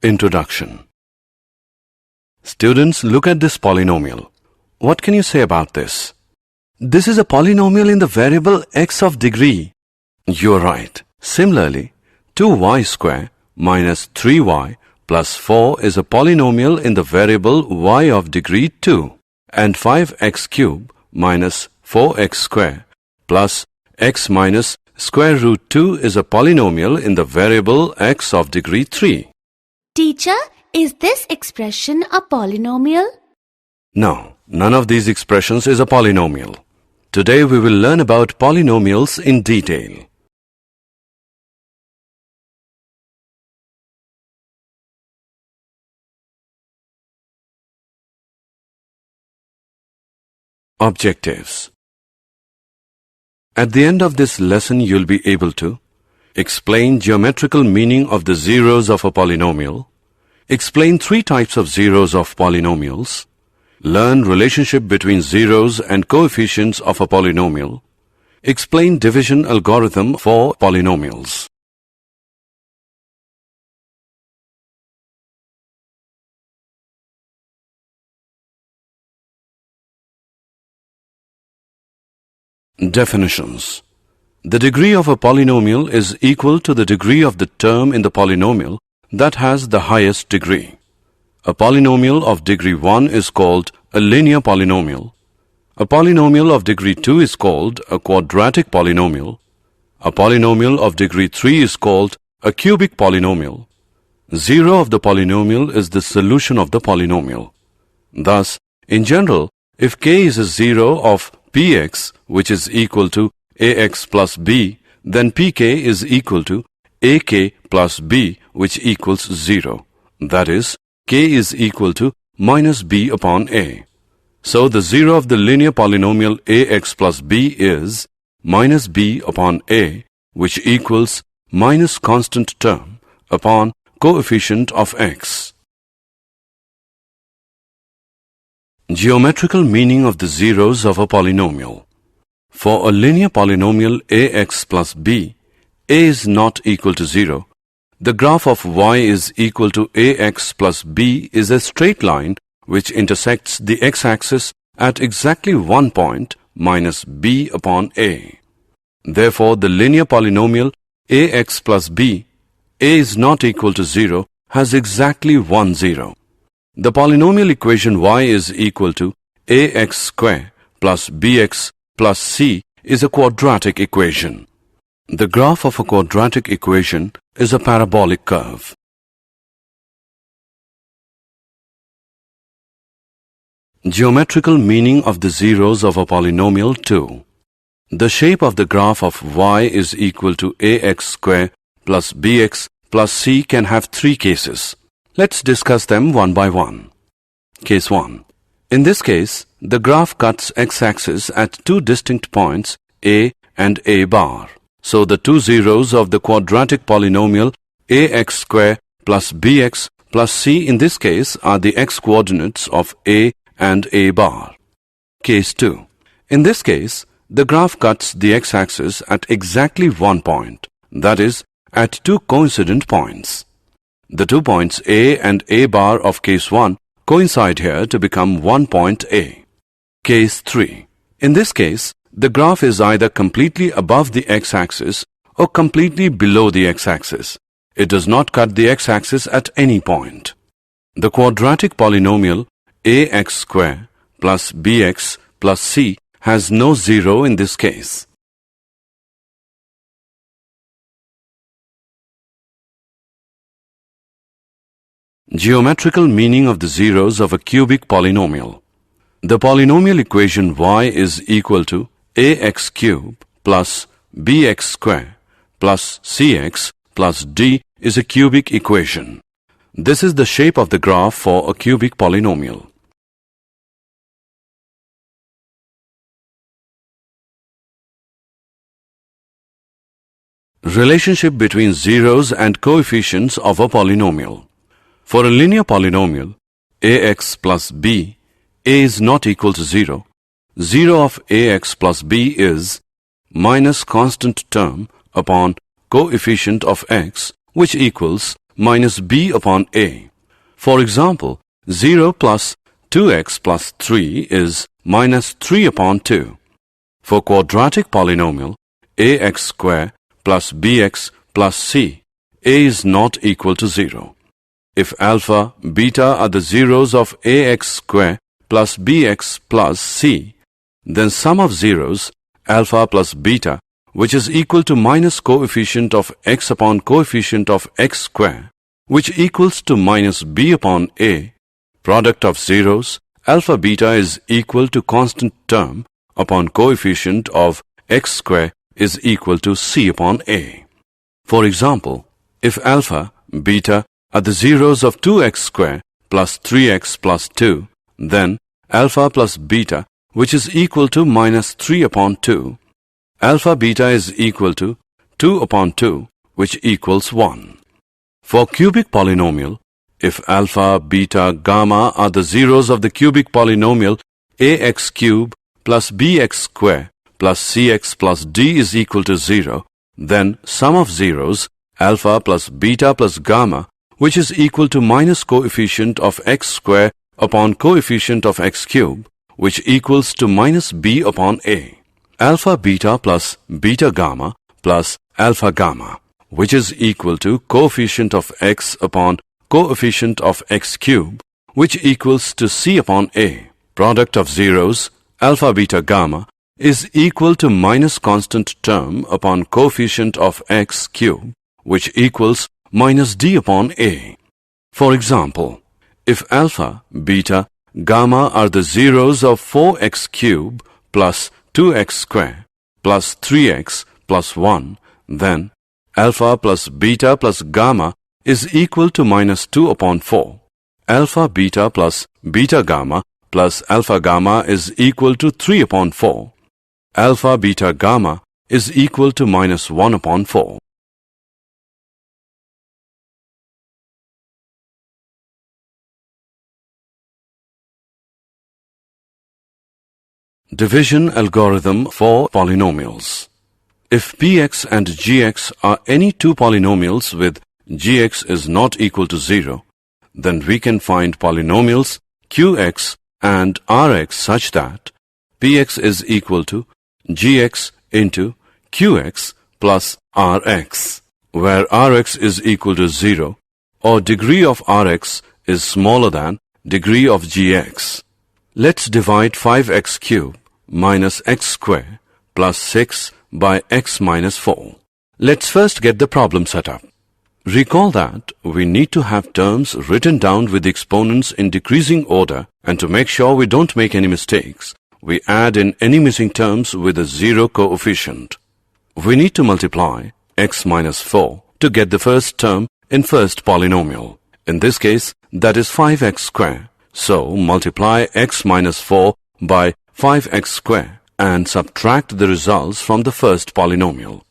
Introduction. Students, look at this polynomial. What can you say about this? This is a polynomial in the variable x of degree. You're right. Similarly, 2y square minus 3y plus 4 is a polynomial in the variable y of degree 2. And 5x cube minus 4x square plus x minus square root 2 is a polynomial in the variable x of degree 3. Teacher, is this expression a polynomial? No, none of these expressions is a polynomial. Today we will learn about polynomials in detail. Objectives. At the end of this lesson, you'll be able to explain geometrical meaning of the zeros of a polynomial, explain 3 types of zeros of polynomials, learn relationship between zeros and coefficients of a polynomial, explain division algorithm for polynomials. Definitions. The degree of a polynomial is equal to the degree of the term in the polynomial that has the highest degree. A polynomial of degree 1 is called a linear polynomial. A polynomial of degree 2 is called a quadratic polynomial. A polynomial of degree 3 is called a cubic polynomial. 0 of the polynomial is the solution of the polynomial. Thus, in general, if k is a 0 of px, which is equal to ax plus b, then pk is equal to ak plus b, which equals 0. That is, k is equal to minus b upon a. So the 0 of the linear polynomial ax plus b is minus b upon a, which equals minus constant term upon coefficient of x. Geometrical meaning of the zeros of a polynomial. For a linear polynomial ax plus b, a is not equal to 0. The graph of y is equal to ax plus b is a straight line which intersects the x-axis at exactly one point minus b upon a. Therefore, the linear polynomial ax plus b, a is not equal to 0, has exactly 1 0. The polynomial equation y is equal to ax square plus bx plus c is a quadratic equation. The graph of a quadratic equation is a parabolic curve. Geometrical meaning of the zeros of a polynomial 2. The shape of the graph of y is equal to ax square plus bx plus c can have 3 cases. Let's discuss them one by one. Case 1. In this case, the graph cuts x-axis at 2 distinct points a and a bar. So the 2 zeros of the quadratic polynomial ax square plus bx plus c in this case are the x-coordinates of a and a bar. Case 2. In this case, the graph cuts the x-axis at exactly one point, that is, at 2 coincident points. The 2 points a and a bar of case 1 coincide here to become one point a. Case 3. In this case, the graph is either completely above the x-axis or completely below the x-axis. It does not cut the x-axis at any point. The quadratic polynomial ax square plus bx plus c has no 0 in this case. Geometrical meaning of the zeros of a cubic polynomial. The polynomial equation y is equal to ax cube plus bx square plus cx plus d is a cubic equation. This is the shape of the graph for a cubic polynomial. Relationship between zeros and coefficients of a polynomial. For a linear polynomial, ax plus b, a is not equal to 0. 0 of ax plus b is minus constant term upon coefficient of x, which equals minus b upon a. For example, 0 plus 2x plus 3 is minus 3 upon 2. For quadratic polynomial, ax square plus bx plus c, a is not equal to 0. If alpha, beta are the zeros of ax square plus bx plus c, then sum of zeros, alpha plus beta, which is equal to minus coefficient of x upon coefficient of x square, which equals to minus b upon a, product of zeros, alpha beta is equal to constant term upon coefficient of x square is equal to c upon a. For example, if alpha, beta are the zeros of 2x square plus 3x plus 2, then alpha plus beta, which is equal to minus 3 upon 2, alpha beta is equal to 2 upon 2, which equals 1. For cubic polynomial, if alpha, beta, gamma are the zeros of the cubic polynomial ax cube plus bx square plus cx plus d is equal to 0, then sum of zeros, alpha plus beta plus gamma, which is equal to minus coefficient of x square upon coefficient of x cube, which equals to minus b upon a. Alpha beta plus beta gamma plus alpha gamma, which is equal to coefficient of x upon coefficient of x cube, which equals to c upon a. Product of zeros, alpha beta gamma, is equal to minus constant term upon coefficient of x cube, which equals minus d upon a. For example, if alpha, beta, gamma are the zeros of 4x cube plus 2x square plus 3x plus 1, then alpha plus beta plus gamma is equal to minus 2 upon 4. Alpha beta plus beta gamma plus alpha gamma is equal to 3 upon 4. Alpha beta gamma is equal to minus 1 upon 4. Division algorithm for polynomials. If px and gx are any two polynomials with gx is not equal to 0, then we can find polynomials qx and rx such that px is equal to gx into qx plus rx, where rx is equal to 0 or degree of rx is smaller than degree of gx. Let's divide 5x cubed minus x square plus 6 by x minus 4. Let's first get the problem set up. Recall that we need to have terms written down with the exponents in decreasing order, and to make sure we don't make any mistakes, we add in any missing terms with a 0 coefficient. We need to multiply x minus 4 to get the first term in first polynomial. In this case, that is 5x square. So multiply x minus 4 by 5x square and subtract the results from the first polynomial.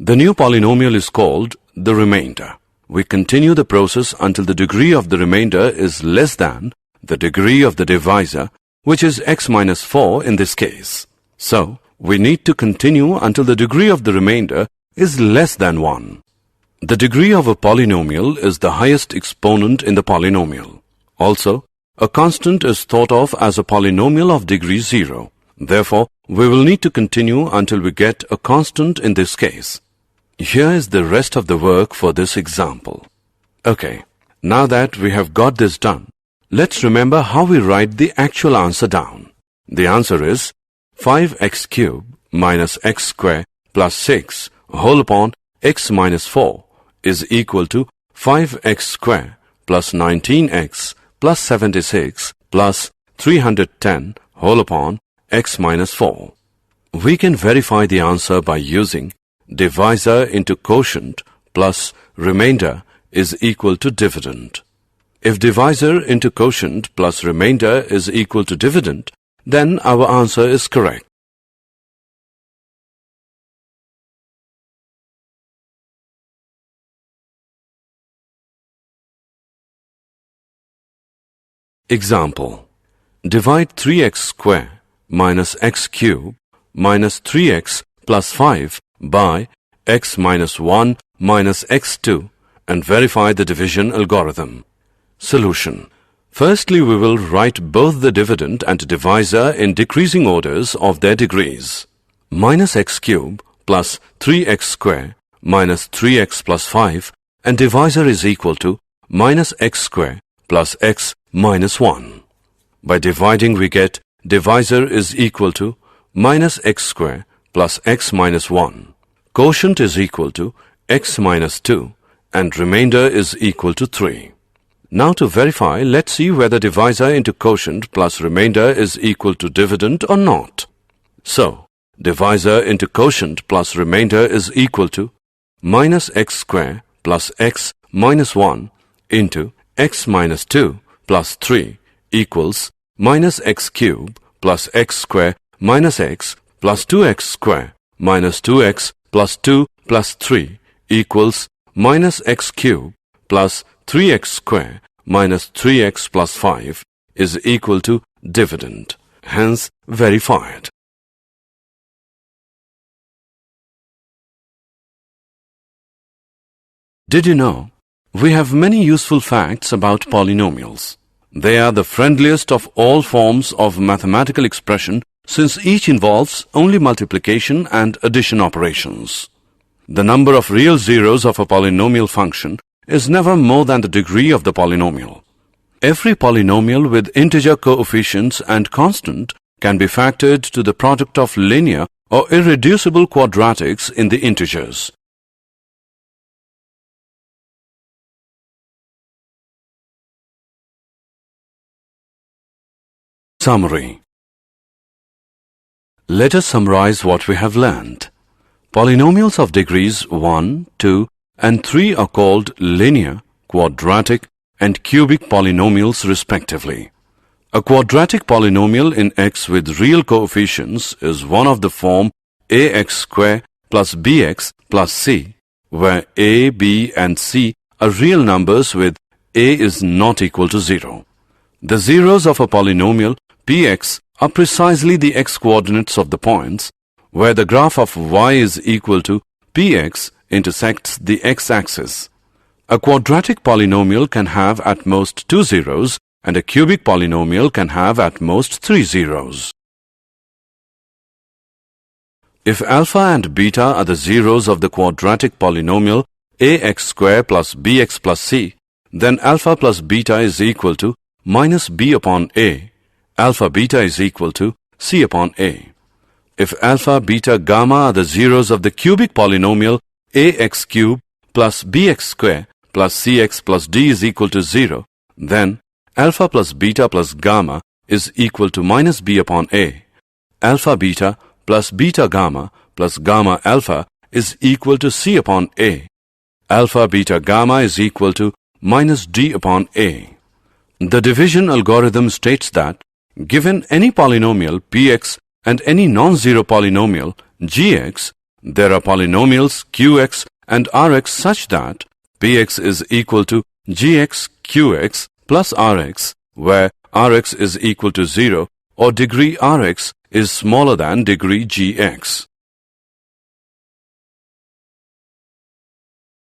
The new polynomial is called the remainder. We continue the process until the degree of the remainder is less than the degree of the divisor, which is x minus 4 in this case. So, we need to continue until the degree of the remainder is less than 1. The degree of a polynomial is the highest exponent in the polynomial. Also, a constant is thought of as a polynomial of degree 0. Therefore, we will need to continue until we get a constant in this case. Here is the rest of the work for this example. Okay, now that we have got this done, let's remember how we write the actual answer down. The answer is 5x cubed minus x square plus 6 whole upon x minus 4 is equal to 5x square plus 19x plus 76 plus 310 whole upon x minus 4. We can verify the answer by using divisor into quotient plus remainder is equal to dividend. If divisor into quotient plus remainder is equal to dividend, then our answer is correct. Example: divide 3x square minus x cubed minus 3x plus 5 by x minus 1 minus x2 and verify the division algorithm. Solution. Firstly, we will write both the dividend and divisor in decreasing orders of their degrees. Minus x cube plus 3x square minus 3x plus 5, and divisor is equal to minus x square plus x minus 1. By dividing, we get divisor is equal to minus x square plus x minus 1. Quotient is equal to x minus 2 and remainder is equal to 3. Now to verify, let's see whether divisor into quotient plus remainder is equal to dividend or not. So, divisor into quotient plus remainder is equal to minus x square plus x minus 1 into x minus 2 plus 3 equals minus x cube plus x square minus x plus 2x square minus 2x plus 2 plus 3 equals minus x cube plus 3x square minus 3x plus 5 is equal to dividend. Hence, verified. Did you know? We have many useful facts about polynomials. They are the friendliest of all forms of mathematical expression since each involves only multiplication and addition operations. The number of real zeros of a polynomial function is never more than the degree of the polynomial. Every polynomial with integer coefficients and constant can be factored to the product of linear or irreducible quadratics in the integers. Summary. Let us summarize what we have learned. Polynomials of degrees 1, 2, and 3 are called linear, quadratic, and cubic polynomials respectively. A quadratic polynomial in x with real coefficients is one of the form ax square plus bx plus c, where a, b, and c are real numbers with a is not equal to 0. The zeros of a polynomial px are precisely the x-coordinates of the points where the graph of y is equal to px intersects the x-axis. A quadratic polynomial can have at most 2 zeros and a cubic polynomial can have at most 3 zeros. If alpha and beta are the zeros of the quadratic polynomial ax square plus bx plus c, then alpha plus beta is equal to minus b upon a. Alpha beta is equal to c upon a. If alpha, beta, gamma are the zeros of the cubic polynomial ax cube plus bx square plus cx plus d is equal to 0, then alpha plus beta plus gamma is equal to minus b upon a. Alpha beta plus beta gamma plus gamma alpha is equal to c upon a. Alpha beta gamma is equal to minus d upon a. The division algorithm states that given any polynomial px and any non-zero polynomial gx, there are polynomials qx and rx such that px is equal to gx qx plus rx, where rx is equal to 0 or degree rx is smaller than degree gx.